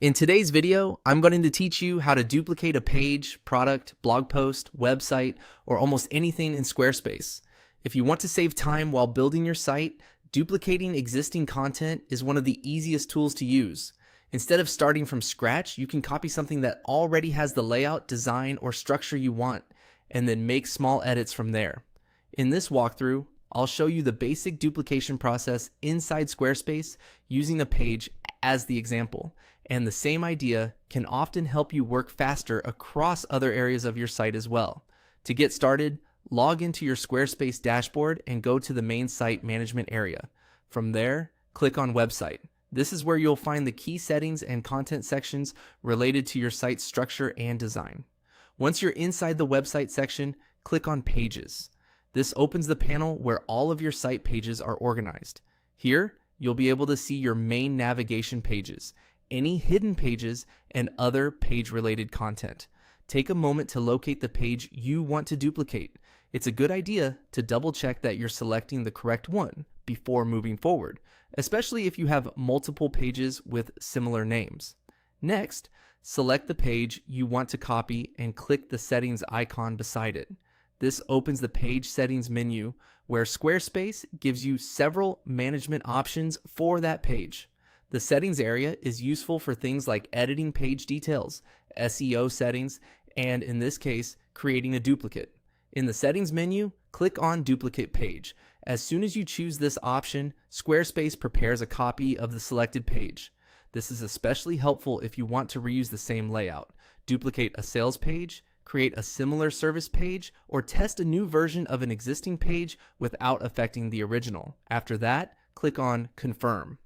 In today's video, I'm going to teach you how to duplicate a page, product, blog post, website, or almost anything in Squarespace. If you want to save time while building your site, duplicating existing content is one of the easiest tools to use. Instead of starting from scratch, you can copy something that already has the layout, design, or structure you want, and then make small edits from there. In this walkthrough, I'll show you the basic duplication process inside Squarespace using a page as the example. And the same idea can often help you work faster across other areas of your site as well. To get started, log into your Squarespace dashboard and go to the main site management area. From there, click on Website. This is where you'll find the key settings and content sections related to your site's structure and design. Once you're inside the website section, click on Pages. This opens the panel where all of your site pages are organized. Here, you'll be able to see your main navigation pages, any hidden pages, and other page-related content. Take a moment to locate the page you want to duplicate. It's a good idea to double-check that you're selecting the correct one before moving forward, especially if you have multiple pages with similar names. Next, select the page you want to copy and click the settings icon beside it. This opens the page settings menu where Squarespace gives you several management options for that page. The settings area is useful for things like editing page details, SEO settings, and in this case, creating a duplicate. In the settings menu, click on Duplicate Page. As soon as you choose this option, Squarespace prepares a copy of the selected page. This is especially helpful if you want to reuse the same layout, duplicate a sales page, create a similar service page, or test a new version of an existing page without affecting the original. After that, click on Confirm.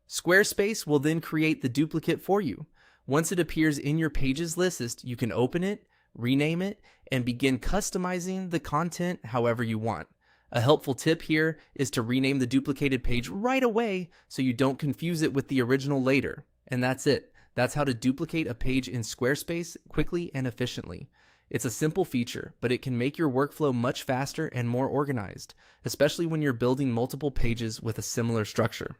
Squarespace will then create the duplicate for you. Once it appears in your pages list, you can open it, rename it, and begin customizing the content however you want. A helpful tip here is to rename the duplicated page right away so you don't confuse it with the original later. And that's it. That's how to duplicate a page in Squarespace quickly and efficiently. It's a simple feature, but it can make your workflow much faster and more organized, especially when you're building multiple pages with a similar structure.